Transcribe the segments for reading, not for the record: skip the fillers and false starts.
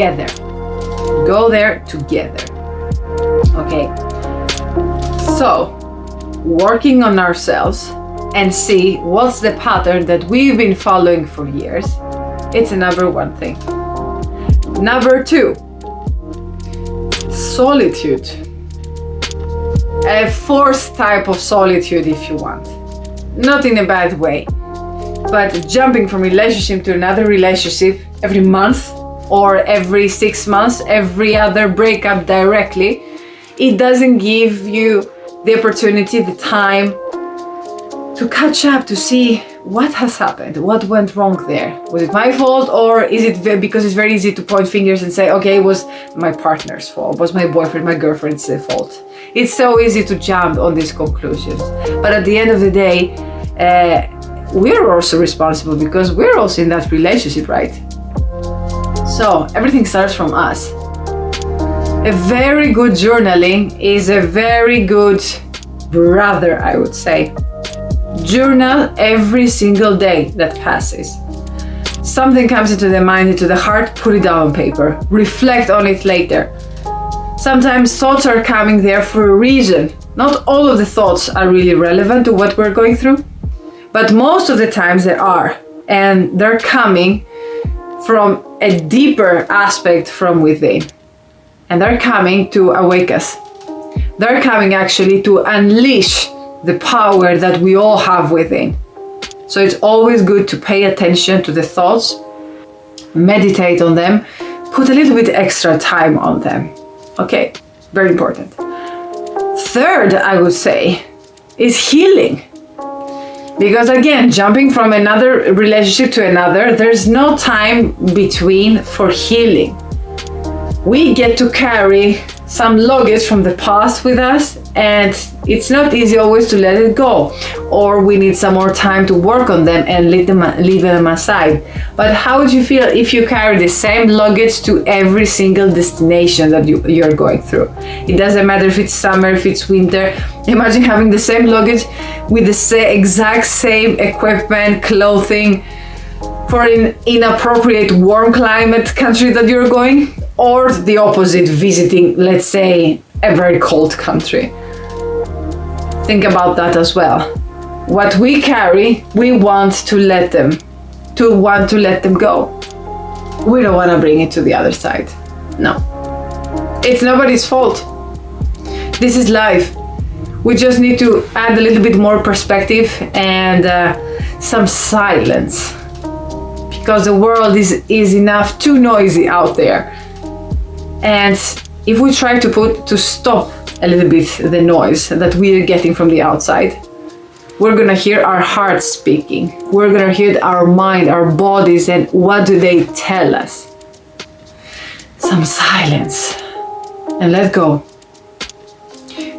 together. Go there together. Okay. So, working on ourselves and see what's the pattern that we've been following for years. It's a number one thing. Number two, solitude. A forced type of solitude, if you want. Not in a bad way, but jumping from relationship to another relationship every month or every 6 months, every other breakup directly, it doesn't give you the opportunity, the time to catch up, to see what has happened, what went wrong there. Was it my fault, or is it because it's very easy to point fingers and say, okay, it was my partner's fault, was my boyfriend, my girlfriend's fault. It's so easy to jump on these conclusions. But at the end of the day, we're also responsible because we're also in that relationship, right? So everything starts from us. A very good journaling is a very good brother, I would say. Journal every single day that passes. Something comes into the mind, into the heart, put it down on paper. Reflect on it later. Sometimes thoughts are coming there for a reason. Not all of the thoughts are really relevant to what we're going through, but most of the times they are. And they're coming from a deeper aspect from within. And they're coming to awake us. They're coming actually to unleash the power that we all have within. So it's always good to pay attention to the thoughts, meditate on them, put a little bit extra time on them. Okay, very important. Third, I would say, is healing. Because again, jumping from another relationship to another, there's no time between for healing. We get to carry some luggage from the past with us, and it's not easy always to let it go, or we need some more time to work on them and leave them aside. But how would you feel if you carry the same luggage to every single destination that you're going through? It doesn't matter if it's summer, if it's winter. Imagine having the same luggage with the exact same equipment, clothing, for an inappropriate warm climate country that you're going, or the opposite, visiting, let's say, a very cold country. Think about that as well. What we carry, we want to let them go. We don't want to bring it to the other side. No. It's nobody's fault. This is life. We just need to add a little bit more perspective and some silence. Because the world is enough too noisy out there. And if we try to stop a little bit the noise that we are getting from the outside, we're gonna hear our heart speaking. We're gonna hear our mind, our bodies, and what do they tell us? Some silence and let go.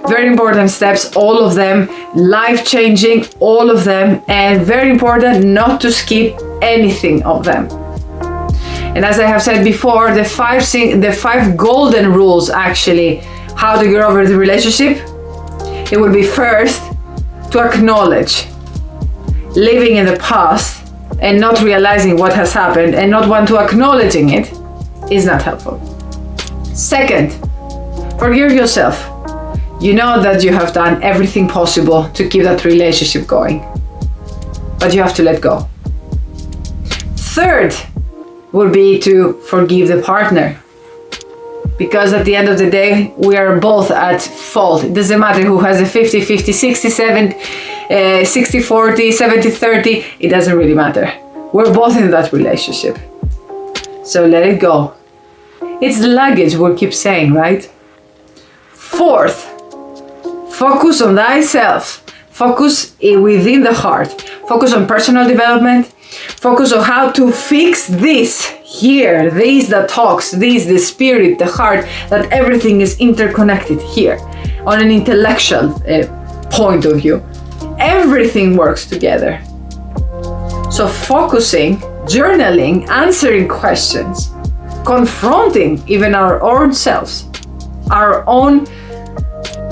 Very important steps, all of them, life-changing, all of them, and very important not to skip anything of them. And as I have said before, the five golden rules actually, how to get over the relationship, it would be first to acknowledge. Living in the past and not realizing what has happened and not want to acknowledging it is not helpful. Second, forgive yourself. You know that you have done everything possible to keep that relationship going, but you have to let go. Third would be to forgive the partner, because at the end of the day, we are both at fault. It doesn't matter who has a 50-50, 60-70, 60-40, 70-30, it doesn't really matter. We're both in that relationship. So let it go. It's the luggage we keep saying, right? Fourth, focus on thyself. Focus within the heart. Focus on personal development. Focus on how to fix this here, this that talks, this, the spirit, the heart, that everything is interconnected here on an intellectual point of view. Everything works together. So focusing, journaling, answering questions, confronting even our own selves, our own,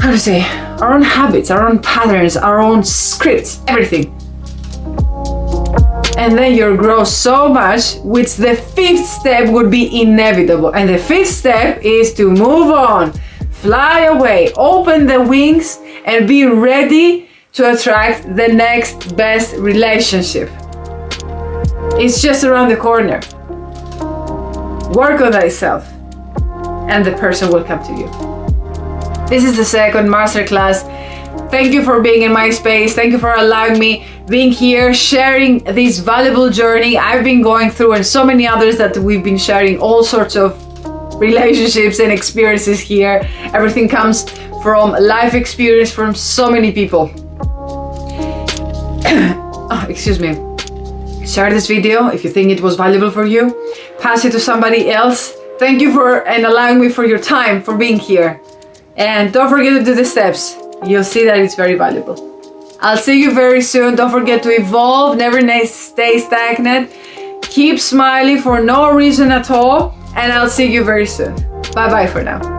our own habits, our own patterns, our own scripts, everything. and then you'll grow so much, which the fifth step would be inevitable. And the fifth step is to move on, fly away, open the wings, and be ready to attract the next best relationship. It's just around the corner. Work on thyself, and the person will come to you. This is the second masterclass. Thank you for being in my space. Thank you for allowing me being here, sharing this valuable journey I've been going through, and so many others that we've been sharing all sorts of relationships and experiences here. Everything comes from life experience from so many people. Oh, excuse me. Share this video if you think it was valuable for you. Pass it to somebody else. Thank you for and allowing me for your time, for being here. And don't forget to do the steps. You'll see that it's very valuable. I'll see you very soon. Don't forget to evolve, never stay stagnant. Keep smiling for no reason at all. And I'll see you very soon. Bye-bye for now.